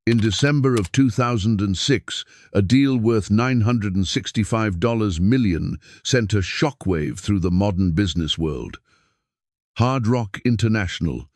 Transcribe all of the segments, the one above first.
In December of 2006, a deal worth $965 million sent a shockwave through the modern business world. Hard Rock International,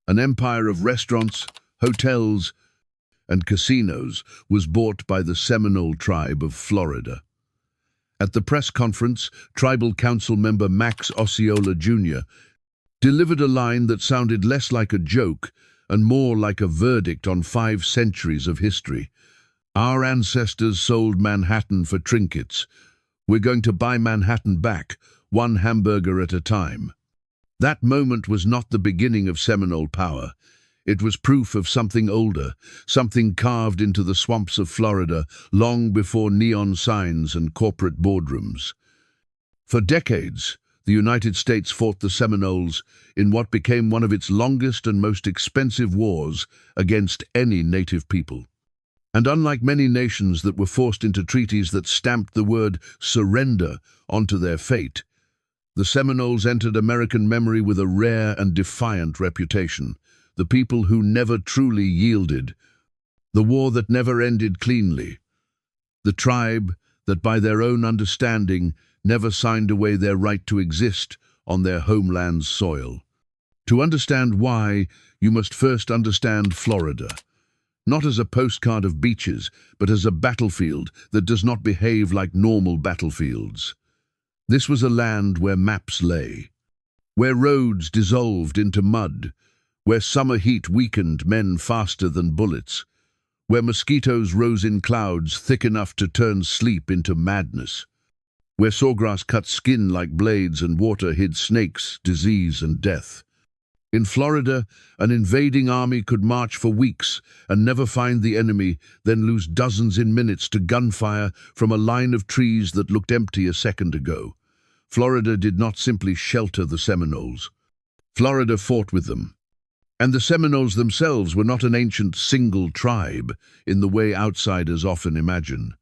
an empire of restaurants, hotels, and casinos, was bought by the Seminole Tribe of Florida. At the press conference, Tribal Council member Max Osceola Jr. delivered a line that sounded less like a joke and more like a verdict on 5 centuries of history. Our ancestors sold Manhattan for trinkets. We're going to buy Manhattan back, one hamburger at a time. That moment was not the beginning of Seminole power. It was proof of something older, something carved into the swamps of Florida long before neon signs and corporate boardrooms. For decades, the United States fought the Seminoles in what became one of its longest and most expensive wars against any native people. And unlike many nations that were forced into treaties that stamped the word surrender onto their fate, the Seminoles entered American memory with a rare and defiant reputation. The people who never truly yielded, the war that never ended cleanly, the tribe that by their own understanding never signed away their right to exist on their homeland's soil. To understand why, you must first understand Florida, not as a postcard of beaches, but as a battlefield that does not behave like normal battlefields. This was a land where maps lay, where roads dissolved into mud, where summer heat weakened men faster than bullets, where mosquitoes rose in clouds thick enough to turn sleep into madness, where sawgrass cut skin like blades and water hid snakes, disease, and death. In Florida, an invading army could march for weeks and never find the enemy, then lose dozens in minutes to gunfire from a line of trees that looked empty a second ago. Florida did not simply shelter the Seminoles. Florida fought with them. And the Seminoles themselves were not an ancient single tribe in the way outsiders often imagine.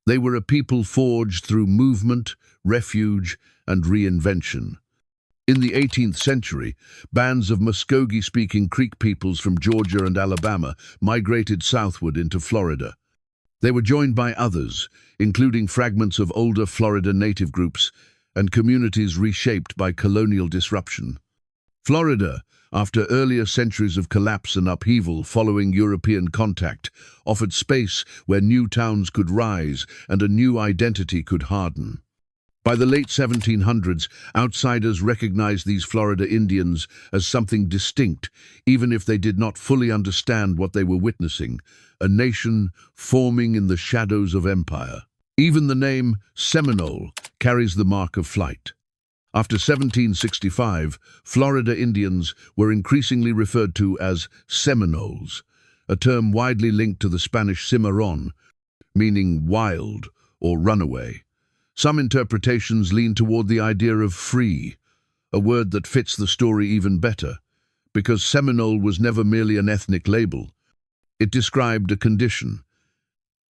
They were a people forged through movement, refuge, and reinvention. In the 18th century, bands of Muskogee-speaking Creek peoples from Georgia and Alabama migrated southward into Florida. They were joined by others, including fragments of older Florida native groups and communities reshaped by colonial disruption. Florida, after earlier centuries of collapse and upheaval following European contact, offered space where new towns could rise and a new identity could harden. By the late 1700s, outsiders recognized these Florida Indians as something distinct, even if they did not fully understand what they were witnessing, a nation forming in the shadows of empire. Even the name Seminole carries the mark of flight. After 1765, Florida Indians were increasingly referred to as Seminoles, a term widely linked to the Spanish cimarron, meaning wild or runaway. Some interpretations lean toward the idea of free, a word that fits the story even better, because Seminole was never merely an ethnic label. It described a condition.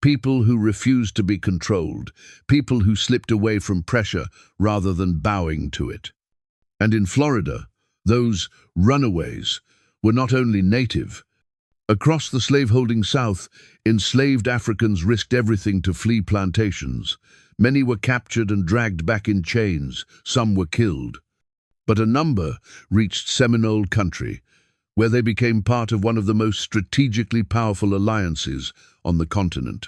People who refused to be controlled, people who slipped away from pressure rather than bowing to it. And in Florida, those runaways were not only native. Across the slaveholding South, enslaved Africans risked everything to flee plantations. Many were captured and dragged back in chains, some were killed. But a number reached Seminole country, where they became part of one of the most strategically powerful alliances on the continent.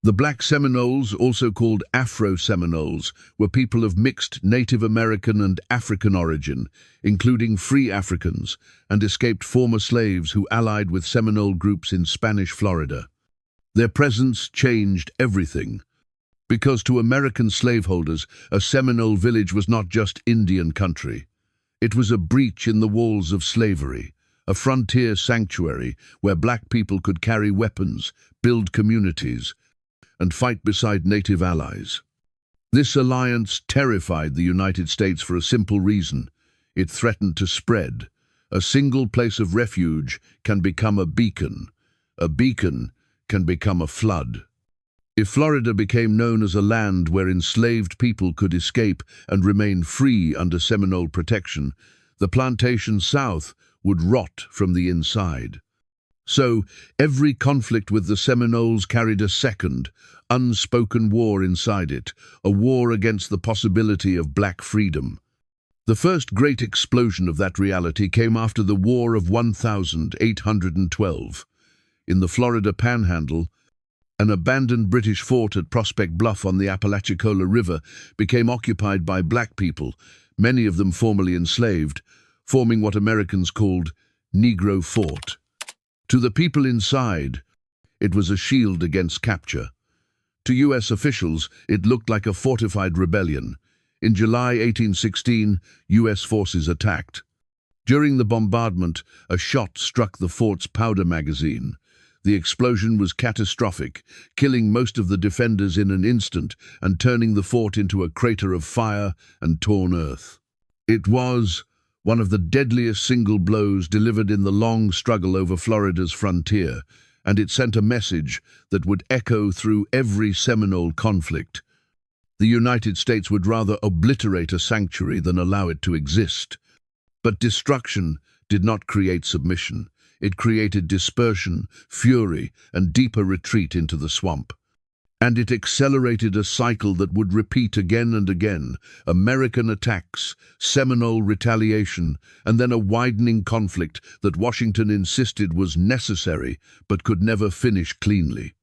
The Black Seminoles, also called Afro-Seminoles, were people of mixed Native American and African origin, including free Africans, and escaped former slaves who allied with Seminole groups in Spanish Florida. Their presence changed everything, because to American slaveholders, a Seminole village was not just Indian country. It was a breach in the walls of slavery, a frontier sanctuary where black people could carry weapons, build communities, and fight beside native allies. This alliance terrified the United States for a simple reason. It threatened to spread. A single place of refuge can become a beacon. A beacon can become a flood. If Florida became known as a land where enslaved people could escape and remain free under Seminole protection, the plantation South would rot from the inside. So, every conflict with the Seminoles carried a second, unspoken war inside it, a war against the possibility of black freedom. The first great explosion of that reality came after the War of 1812. In the Florida Panhandle, an abandoned British fort at Prospect Bluff on the Apalachicola River became occupied by black people, many of them formerly enslaved, forming what Americans called Negro Fort. To the people inside, it was a shield against capture. To U.S. officials, it looked like a fortified rebellion. In July 1816, U.S. forces attacked. During the bombardment, a shot struck the fort's powder magazine. The explosion was catastrophic, killing most of the defenders in an instant and turning the fort into a crater of fire and torn earth. It was one of the deadliest single blows delivered in the long struggle over Florida's frontier, and it sent a message that would echo through every Seminole conflict. The United States would rather obliterate a sanctuary than allow it to exist. But destruction did not create submission. It created dispersion, fury, and deeper retreat into the swamp. And it accelerated a cycle that would repeat again and again: American attacks, Seminole retaliation, and then a widening conflict that Washington insisted was necessary but could never finish cleanly.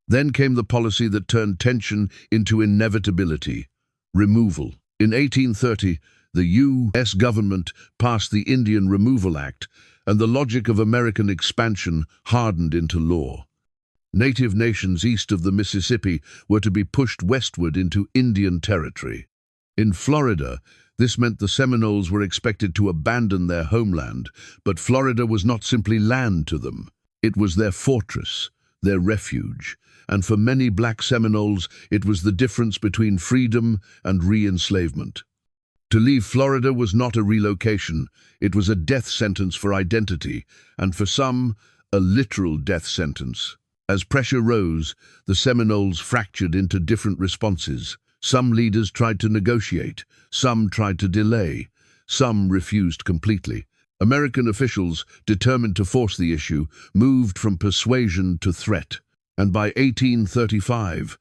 Then came the policy that turned tension into inevitability: removal. In 1830, the U.S. government passed the Indian Removal Act, and the logic of American expansion hardened into law. Native nations east of the Mississippi were to be pushed westward into Indian territory. In Florida, this meant the Seminoles were expected to abandon their homeland, but Florida was not simply land to them. It was their fortress, their refuge, and for many black Seminoles, it was the difference between freedom and re-enslavement. To leave Florida was not a relocation, it was a death sentence for identity, and for some, a literal death sentence. As pressure rose, the Seminoles fractured into different responses. Some leaders tried to negotiate, some tried to delay, some refused completely. American officials, determined to force the issue, moved from persuasion to threat, and by 1835,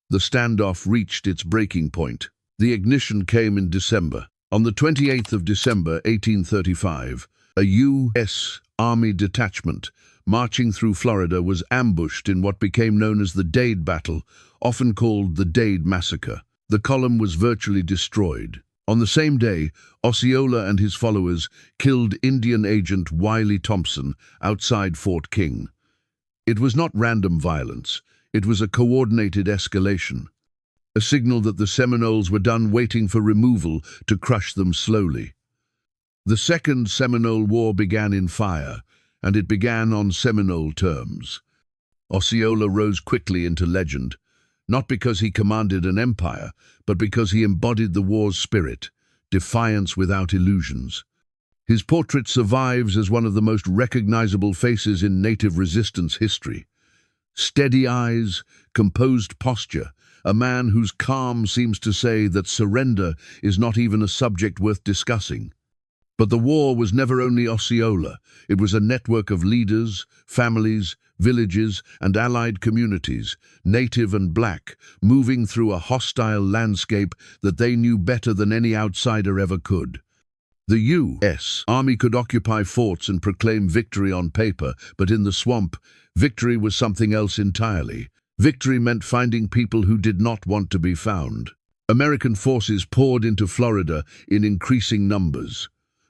the standoff reached its breaking point. The ignition came in December. On the 28th of December, 1835, a U.S. Army detachment marching through Florida was ambushed in what became known as the Dade Battle, often called the Dade Massacre. The column was virtually destroyed. On the same day, Osceola and his followers killed Indian Agent Wiley Thompson outside Fort King. It was not random violence, it was a coordinated escalation. A signal that the Seminoles were done waiting for removal to crush them slowly. The Second Seminole War began in fire, and it began on Seminole terms. Osceola rose quickly into legend, not because he commanded an empire, but because he embodied the war's spirit, defiance without illusions. His portrait survives as one of the most recognizable faces in native resistance history. Steady eyes, composed posture, a man whose calm seems to say that surrender is not even a subject worth discussing. But the war was never only Osceola. It was a network of leaders, families, villages, and allied communities, native and black, moving through a hostile landscape that they knew better than any outsider ever could. The U.S. Army could occupy forts and proclaim victory on paper, but in the swamp, victory was something else entirely. Victory meant finding people who did not want to be found. American forces poured into Florida in increasing numbers.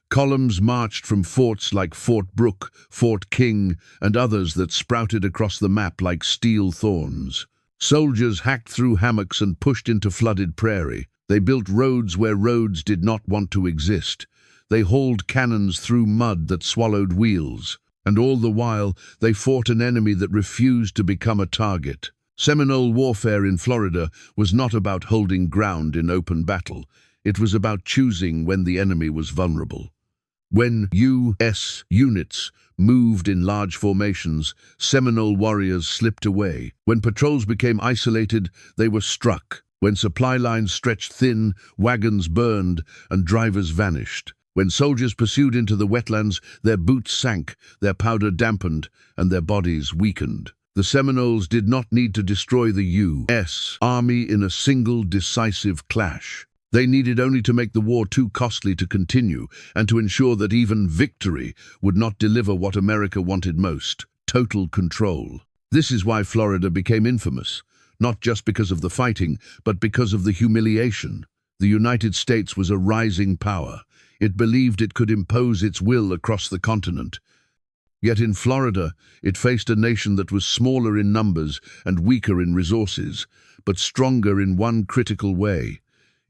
Columns marched from forts like Fort Brooke, Fort King, and others that sprouted across the map like steel thorns. Soldiers hacked through hammocks and pushed into flooded prairie. They built roads where roads did not want to exist. They hauled cannons through mud that swallowed wheels. And all the while, they fought an enemy that refused to become a target. Seminole warfare in Florida was not about holding ground in open battle. It was about choosing when the enemy was vulnerable. When U.S. units moved in large formations, Seminole warriors slipped away. When patrols became isolated, they were struck. When supply lines stretched thin, wagons burned, and drivers vanished. When soldiers pursued into the wetlands, their boots sank, their powder dampened, and their bodies weakened. The Seminoles did not need to destroy the U.S. Army in a single decisive clash. They needed only to make the war too costly to continue and to ensure that even victory would not deliver what America wanted most: total control. This is why Florida became infamous, not just because of the fighting, but because of the humiliation. The United States was a rising power. It believed it could impose its will across the continent. Yet in Florida, it faced a nation that was smaller in numbers and weaker in resources, but stronger in one critical way.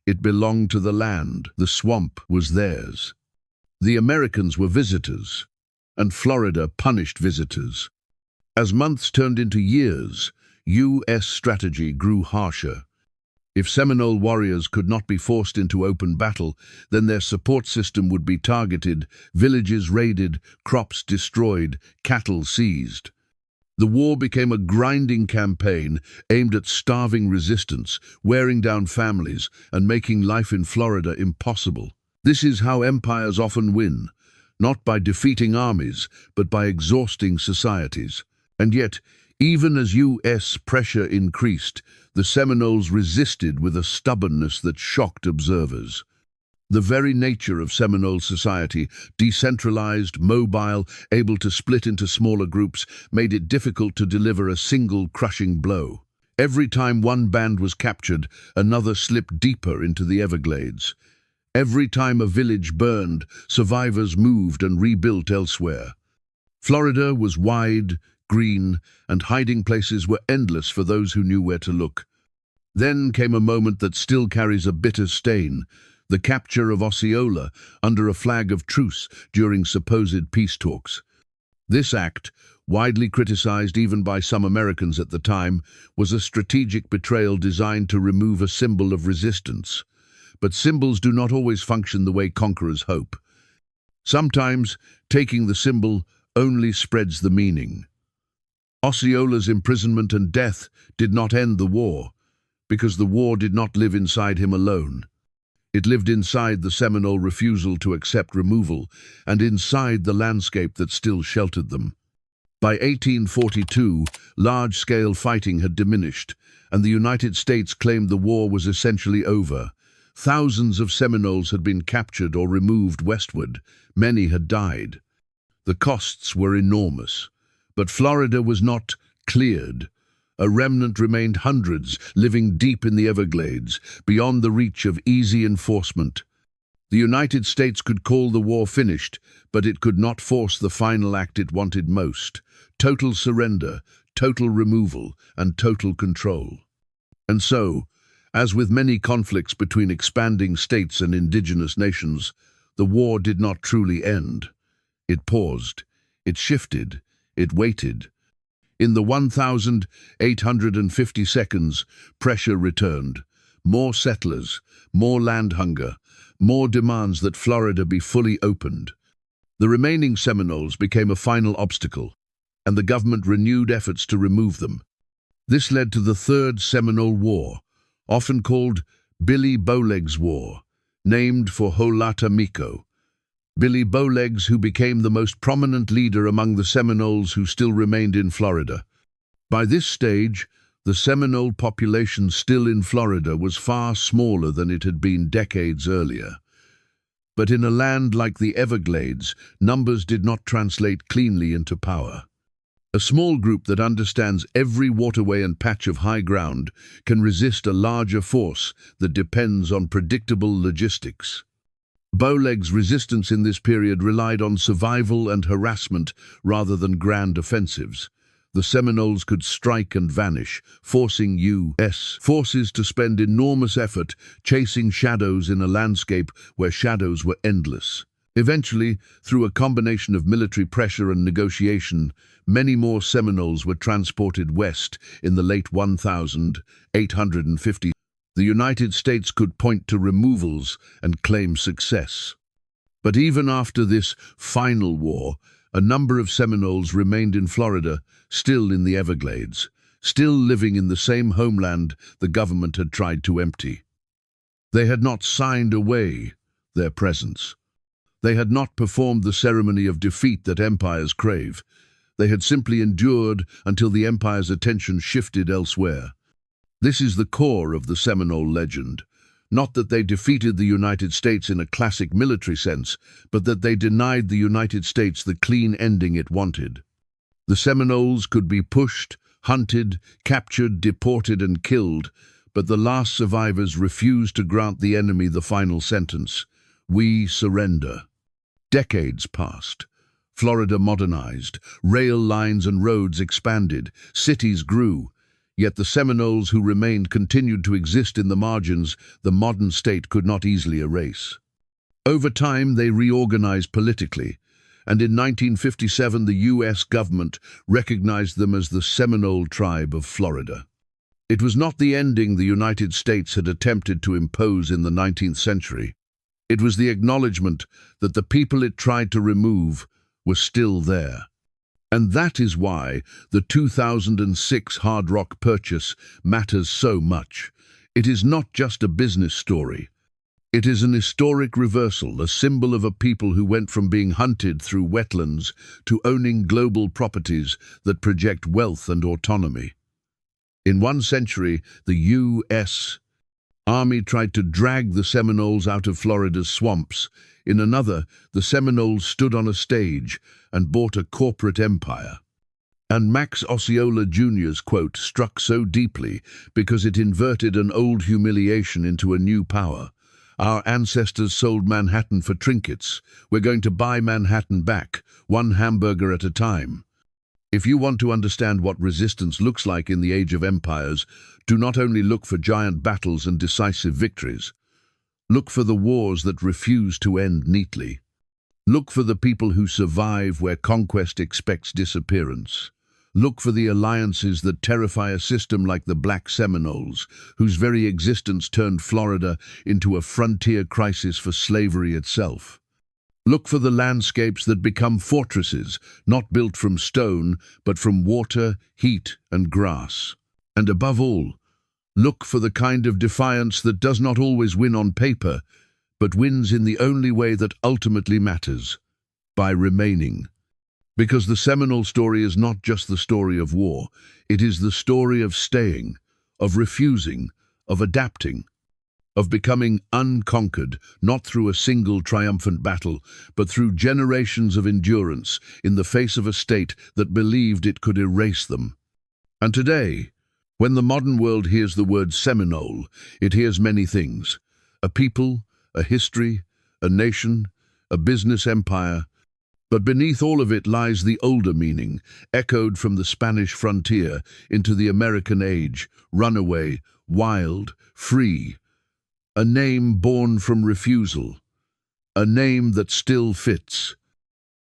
It belonged to the land. The swamp was theirs. The Americans were visitors, and Florida punished visitors. As months turned into years, U.S. strategy grew harsher. If Seminole warriors could not be forced into open battle, then their support system would be targeted, villages raided, crops destroyed, cattle seized. The war became a grinding campaign aimed at starving resistance, wearing down families, and making life in Florida impossible. This is how empires often win, not by defeating armies, but by exhausting societies. And yet, even as U.S. pressure increased, the Seminoles resisted with a stubbornness that shocked observers. The very nature of Seminole society, decentralized, mobile, able to split into smaller groups, made it difficult to deliver a single crushing blow. Every time one band was captured, another slipped deeper into the Everglades. Every time a village burned, survivors moved and rebuilt elsewhere. Florida was wide, green, and hiding places were endless for those who knew where to look. Then came a moment that still carries a bitter stain: the capture of Osceola under a flag of truce during supposed peace talks. This act, widely criticized even by some Americans at the time, was a strategic betrayal designed to remove a symbol of resistance. But symbols do not always function the way conquerors hope. Sometimes, taking the symbol only spreads the meaning. Osceola's imprisonment and death did not end the war, because the war did not live inside him alone. It lived inside the Seminole refusal to accept removal, and inside the landscape that still sheltered them. By 1842, large-scale fighting had diminished, and the United States claimed the war was essentially over. Thousands of Seminoles had been captured or removed westward. Many had died. The costs were enormous. But Florida was not cleared. A remnant remained, hundreds, living deep in the Everglades, beyond the reach of easy enforcement. The United States could call the war finished, but it could not force the final act it wanted most: total surrender, total removal, and total control. And so, as with many conflicts between expanding states and indigenous nations, the war did not truly end. It paused, it shifted, it waited. In the 1,850 seconds, pressure returned. More settlers, more land hunger, more demands that Florida be fully opened. The remaining Seminoles became a final obstacle, and the government renewed efforts to remove them. This led to the Third Seminole War, often called Billy Bowlegs War, named for Holata Miko. Billy Bowlegs, who became the most prominent leader among the Seminoles who still remained in Florida. By this stage, the Seminole population still in Florida was far smaller than it had been decades earlier. But in a land like the Everglades, numbers did not translate cleanly into power. A small group that understands every waterway and patch of high ground can resist a larger force that depends on predictable logistics. Bowlegs' resistance in this period relied on survival and harassment rather than grand offensives. The Seminoles could strike and vanish, forcing U.S. forces to spend enormous effort chasing shadows in a landscape where shadows were endless. Eventually, through a combination of military pressure and negotiation, many more Seminoles were transported west in the late 1850s. The United States could point to removals and claim success. But even after this final war, a number of Seminoles remained in Florida, still in the Everglades, still living in the same homeland the government had tried to empty. They had not signed away their presence. They had not performed the ceremony of defeat that empires crave. They had simply endured until the empire's attention shifted elsewhere. This is the core of the Seminole legend. Not that they defeated the United States in a classic military sense, but that they denied the United States the clean ending it wanted. The Seminoles could be pushed, hunted, captured, deported, and killed, but the last survivors refused to grant the enemy the final sentence: "We surrender." Decades passed. Florida modernized, rail lines and roads expanded, cities grew. Yet the Seminoles who remained continued to exist in the margins the modern state could not easily erase. Over time, they reorganized politically, and in 1957 the U.S. government recognized them as the Seminole Tribe of Florida. It was not the ending the United States had attempted to impose in the 19th century. It was the acknowledgement that the people it tried to remove were still there. And that is why the 2006 Hard Rock purchase matters so much. It is not just a business story. It is an historic reversal, a symbol of a people who went from being hunted through wetlands to owning global properties that project wealth and autonomy. In one century, the U.S. Army tried to drag the Seminoles out of Florida's swamps. In another, the Seminoles stood on a stage and bought a corporate empire. And Max Osceola Jr.'s quote struck so deeply because it inverted an old humiliation into a new power. "Our ancestors sold Manhattan for trinkets. We're going to buy Manhattan back, one hamburger at a time." If you want to understand what resistance looks like in the age of empires, do not only look for giant battles and decisive victories. Look for the wars that refuse to end neatly. Look for the people who survive where conquest expects disappearance. Look for the alliances that terrify a system like the Black Seminoles, whose very existence turned Florida into a frontier crisis for slavery itself. Look for the landscapes that become fortresses, not built from stone, but from water, heat, and grass. And above all, look for the kind of defiance that does not always win on paper, but wins in the only way that ultimately matters: by remaining. Because the Seminole story is not just the story of war, it is the story of staying, of refusing, of adapting, of becoming unconquered, not through a single triumphant battle, but through generations of endurance in the face of a state that believed it could erase them. And today, when the modern world hears the word Seminole, it hears many things: a people, a history, a nation, a business empire. But beneath all of it lies the older meaning, echoed from the Spanish frontier into the American age: runaway, wild, free. A name born from refusal. A name that still fits,